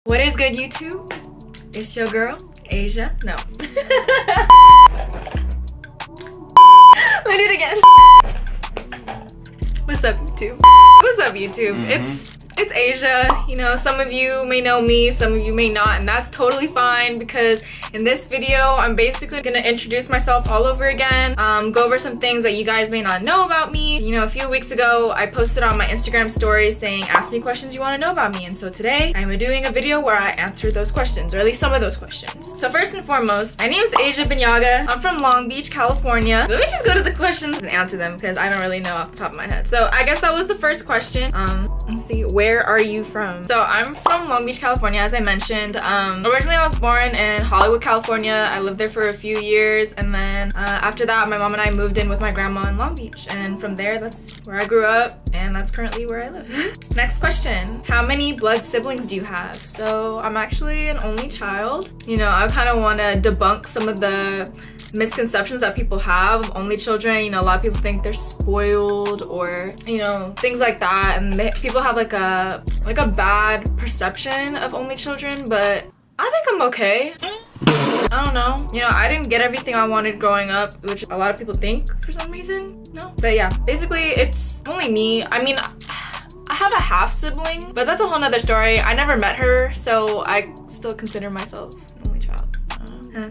What is good, YouTube? It's your girl, Asia. No. Let me do it again. What's up, YouTube? What's up, YouTube? It's Asia. You know, some of you may know me, some of you may not, and that's totally fine because in this video, I'm basically gonna introduce myself all over again, go over some things that you guys may not know about me. You know, a few weeks ago, I posted on my Instagram story saying, ask me questions you wanna know about me, and so today, I'm doing a video where I answer those questions, or at least some of those questions. So first and foremost, my name is Asia Banyaga. I'm from Long Beach, California. Let me just go to the questions and answer them because I don't really know off the top of my head. So I guess that was the first question. Let's see, where are you from? So I'm from Long Beach, California, as I mentioned. Originally I was born in Hollywood, California. I lived there for a few years, and then after that my mom and I moved in with my grandma in Long Beach, and from there that's where I grew up, and that's currently where I live. Next question, how many blood siblings do you have? So I'm actually an only child. You know, I kind of want to debunk some of the misconceptions that people have of only children. You know, a lot of people think they're spoiled or, you know, things like that, and people have like a bad perception of only children, but I think I'm okay. I don't know. You know, I didn't get everything I wanted growing up, which a lot of people think for some reason. No. But yeah, basically it's only me. I mean, I have a half sibling, but that's a whole nother story. I never met her, so I still consider myself an only child.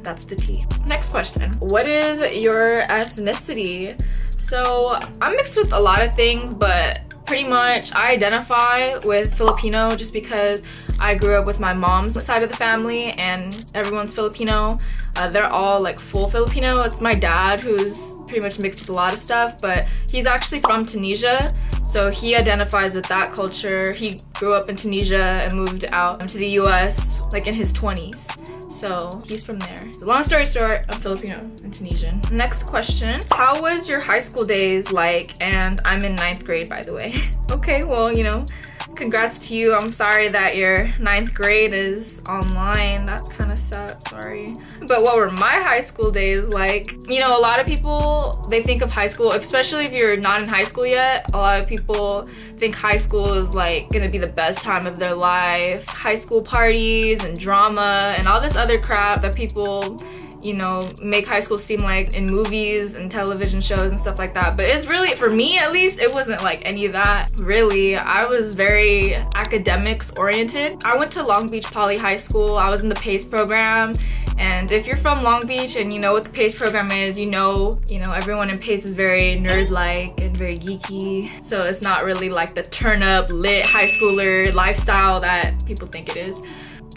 That's the tea. Next question. What is your ethnicity? So I'm mixed with a lot of things, but pretty much I identify with Filipino just because I grew up with my mom's side of the family and everyone's Filipino. They're all like full Filipino. It's my dad who's pretty much mixed with a lot of stuff, but he's actually from Tunisia, so he identifies with that culture. He grew up in Tunisia and moved out to the US like in his 20s. So he's from there. So long story short, I'm Filipino and Tunisian. Next question. How was your high school days like? And I'm in 9th grade, by the way. Okay, well, you know, congrats to you. I'm sorry that your 9th grade is online. That kind of sucks, sorry. But what were my high school days like? You know, a lot of people, they think of high school, especially if you're not in high school yet, a lot of people think high school is like gonna be the best time of their life. High school parties and drama and all this other crap that people, you know, make high school seem like in movies and television shows and stuff like that. But it's really, for me at least, it wasn't like any of that. Really, I was very academics oriented. I went to Long Beach Poly High School. I was in the PACE program. And if you're from Long Beach and you know what the PACE program is, you know everyone in PACE is very nerd-like and very geeky. So it's not really like the turn-up, lit high schooler lifestyle that people think it is.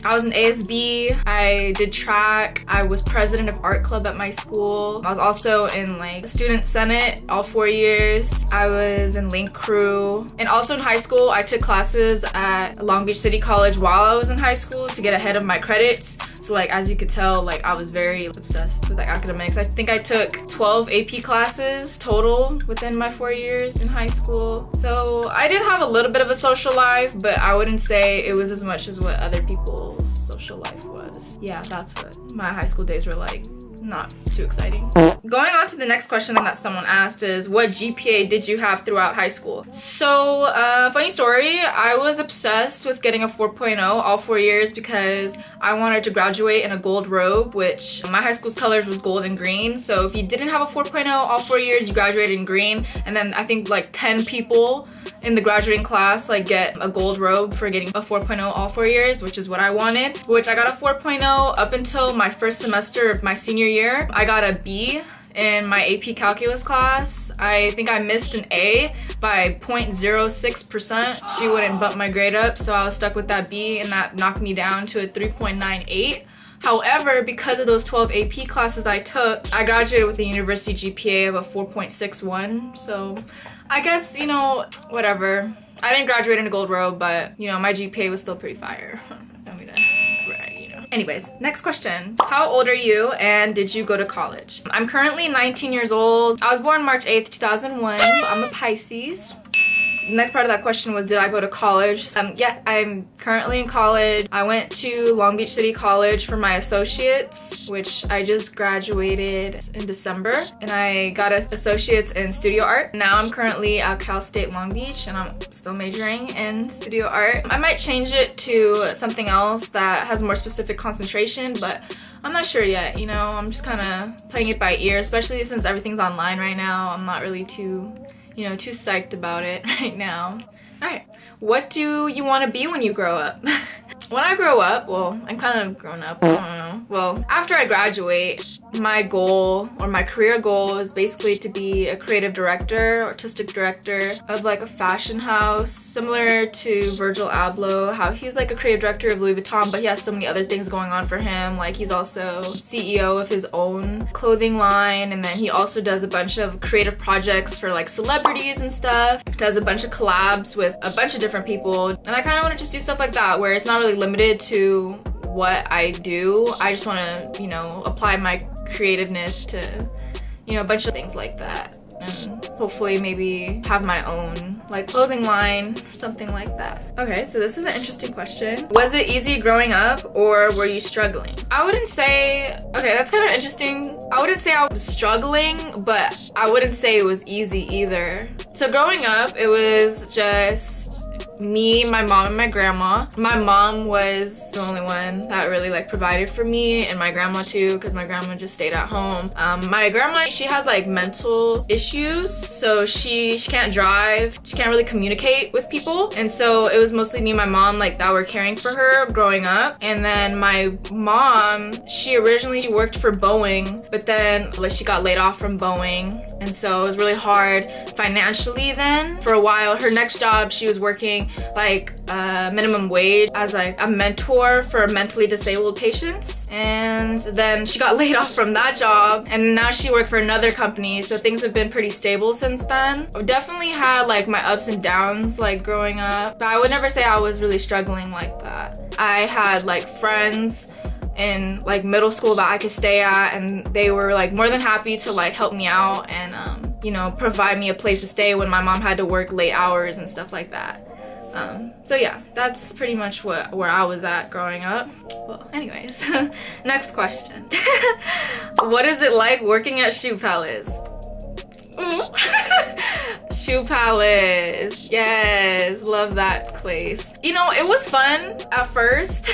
I was in ASB, I did track, I was president of art club at my school. I was also in like student senate all 4 years. I was in link crew. And also in high school, I took classes at Long Beach City College while I was in high school to get ahead of my credits. So like, as you could tell, like I was very obsessed with like academics. I think I took 12 AP classes total within my 4 years in high school. So I did have a little bit of a social life, but I wouldn't say it was as much as what other people's social life was. Yeah, that's what my high school days were like. Not too exciting. Going on to the next question that someone asked is, what GPA did you have throughout high school? So, funny story, I was obsessed with getting a 4.0 all 4 years because I wanted to graduate in a gold robe, which my high school's colors was gold and green. So if you didn't have a 4.0 all 4 years, you graduated in green. And then I think like 10 people in the graduating class like get a gold robe for getting a 4.0 all 4 years, which is what I wanted, which I got a 4.0 up until my first semester of my senior year. I got a B in my AP calculus class. I think I missed an A by 0.06%. She wouldn't bump my grade up, so I was stuck with that B, and that knocked me down to a 3.98. However, because of those 12 AP classes I took, I graduated with a university GPA of a 4.61. So I guess, you know, whatever. I didn't graduate in a gold robe, but, you know, my GPA was still pretty fire. I mean, right, you know. Anyways, next question. How old are you and did you go to college? I'm currently 19 years old. I was born March 8th, 2001. I'm a Pisces. next part of that question was, did I go to college? Yeah, I'm currently in college. I went to Long Beach City College for my associates, which I just graduated in December, and I got an associates in studio art. Now I'm currently at Cal State Long Beach, and I'm still majoring in studio art. I might change it to something else that has more specific concentration, but I'm not sure yet, you know. I'm just kind of playing it by ear, especially since everything's online right now. I'm not really too, you know, too psyched about it right now. Alright, what do you want to be when you grow up? When I grow up, well, I'm kind of grown up, I don't know. Well, after I graduate, my goal, or my career goal, is basically to be a creative director, artistic director of like a fashion house, similar to Virgil Abloh, how he's like a creative director of Louis Vuitton, but he has so many other things going on for him. Like, he's also CEO of his own clothing line, and then he also does a bunch of creative projects for like celebrities and stuff, does a bunch of collabs with a bunch of different people, and I kind of want to just do stuff like that, where it's not really limited to what I do. I just want to, you know, apply my creativeness to, you know, a bunch of things like that, and hopefully maybe have my own like clothing line, something like that. Okay, so this is an interesting question. Was it easy growing up, or were you struggling? I wouldn't say, okay, that's kind of interesting. I wouldn't say I was struggling, but I wouldn't say it was easy either. So growing up, it was just me, my mom, and my grandma. My mom was the only one that really like provided for me, and my grandma too, because my grandma just stayed at home. My grandma, she has like mental issues, so she can't drive, she can't really communicate with people, and so it was mostly me and my mom like that were caring for her growing up. And then my mom, she originally worked for Boeing, but then like she got laid off from Boeing, and so it was really hard financially then. For a while, her next job, she was working like minimum wage as like a mentor for mentally disabled patients, and then she got laid off from that job, and now she works for another company, so things have been pretty stable since then. I definitely had like my ups and downs like growing up, but I would never say I was really struggling like that. I had like friends in like middle school that I could stay at, and they were like more than happy to like help me out and you know, provide me a place to stay when my mom had to work late hours and stuff like that. So yeah, that's pretty much where I was at growing up. Well, anyways, next question. What is it like working at Shoe Palace? Shoe Palace, yes, love that place. You know, it was fun at first.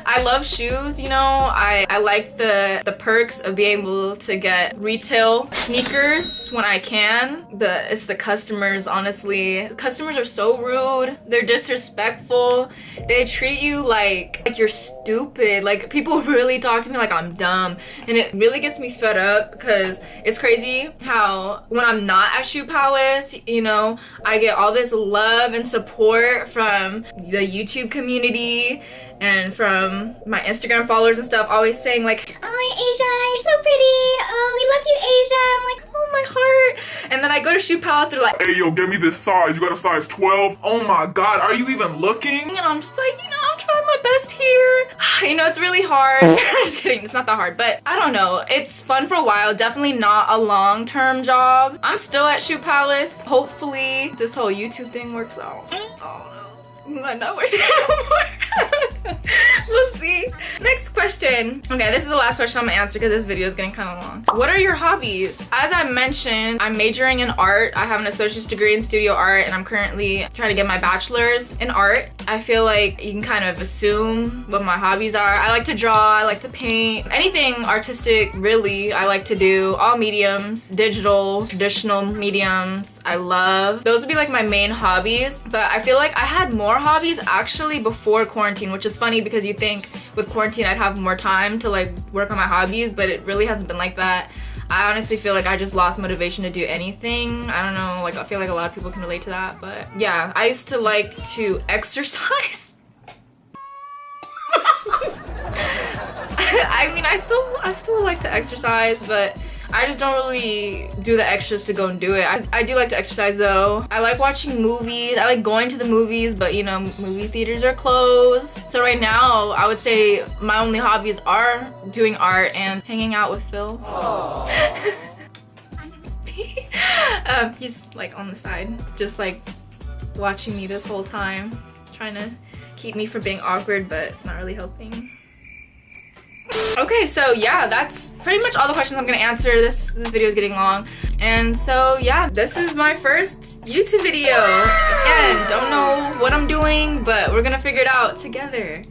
I love shoes, you know. I like the perks of being able to get retail sneakers when I can. It's the customers, honestly. The customers are so rude. They're disrespectful. They treat you like you're stupid. Like, people really talk to me like I'm dumb, and it really gets me fed up, because it's crazy how when I'm not at Shoe Palace, you know, I get all this love and support from the YouTube community and from my Instagram followers and stuff, always saying like, "Oh, Asia, you're so pretty. Oh, we love you, Asia." I'm like, oh my heart. And then I go to Shoe Palace, they're like, "Hey, yo, give me this size. You got a size 12? Oh my God, are you even looking?" And I'm just like, you know, I'm trying my best here. You know, it's really hard. Just kidding, it's not that hard, but I don't know. It's fun for a while. Definitely not a long-term job. I'm still at Shoe Palace. Hopefully this whole YouTube thing works out. Oh no, might not work anymore. We'll see. Next question. Okay, this is the last question I'm gonna answer because this video is getting kind of long. What are your hobbies? As I mentioned, I'm majoring in art. I have an associate's degree in studio art, and I'm currently trying to get my bachelor's in art. I feel like you can kind of assume what my hobbies are. I like to draw, I like to paint, anything artistic really I like to do. All mediums, digital, traditional mediums, I love. Those would be like my main hobbies, but I feel like I had more hobbies actually before quarantine, which is funny because you think with quarantine I'd have more time to like work on my hobbies, but it really hasn't been like that. I honestly feel like I just lost motivation to do anything. I don't know, like I feel like a lot of people can relate to that, but yeah, I used to like to exercise. I mean, I still like to exercise, but I just don't really do the extras to go and do it. I do like to exercise though. I like watching movies. I like going to the movies, but you know, movie theaters are closed. So right now, I would say my only hobbies are doing art and hanging out with Phil. He's like on the side, just like watching me this whole time, trying to keep me from being awkward, but it's not really helping. Okay, so yeah, that's pretty much all the questions I'm gonna answer. This video is getting long. And so yeah, this is my first YouTube video. Again, don't know what I'm doing, but we're gonna figure it out together.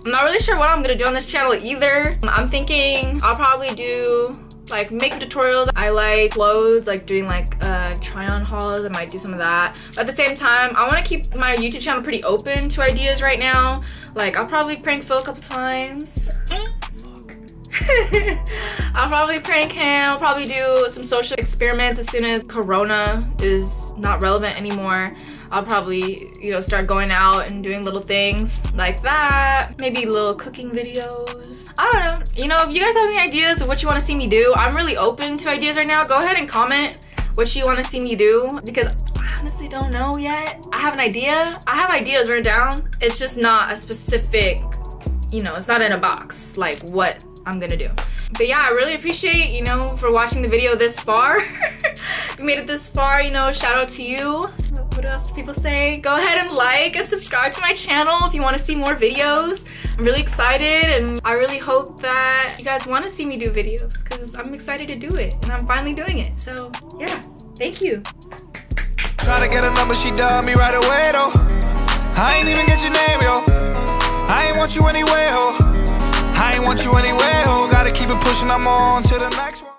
I'm not really sure what I'm gonna do on this channel either. I'm thinking I'll probably do like makeup tutorials. I like clothes, like doing like try on hauls. I might do some of that. But at the same time, I want to keep my YouTube channel pretty open to ideas right now. Like I'll probably prank Phil a couple times. I'll probably prank him. I'll probably do some social experiments as soon as Corona is not relevant anymore. I'll probably, you know, start going out and doing little things like that. Maybe little cooking videos. I don't know. You know, if you guys have any ideas of what you want to see me do, I'm really open to ideas right now. Go ahead and comment what you want to see me do, because I honestly don't know yet. I have an idea. I have ideas written down. It's just not a specific, you know, it's not in a box like what I'm gonna do. But yeah, I really appreciate, you know, for watching the video this far. If you made it this far, you know, shout out to you. What else do people say? Go ahead and like and subscribe to my channel if you want to see more videos. I'm really excited, and I really hope that you guys want to see me do videos, because I'm excited to do it and I'm finally doing it. So yeah, thank you. Trying to get a number, she done me right away though. I ain't even get your name, yo. I ain't want you anyway, ho. I ain't want you anyway, ho. Gotta keep it pushing, I'm on to the next one.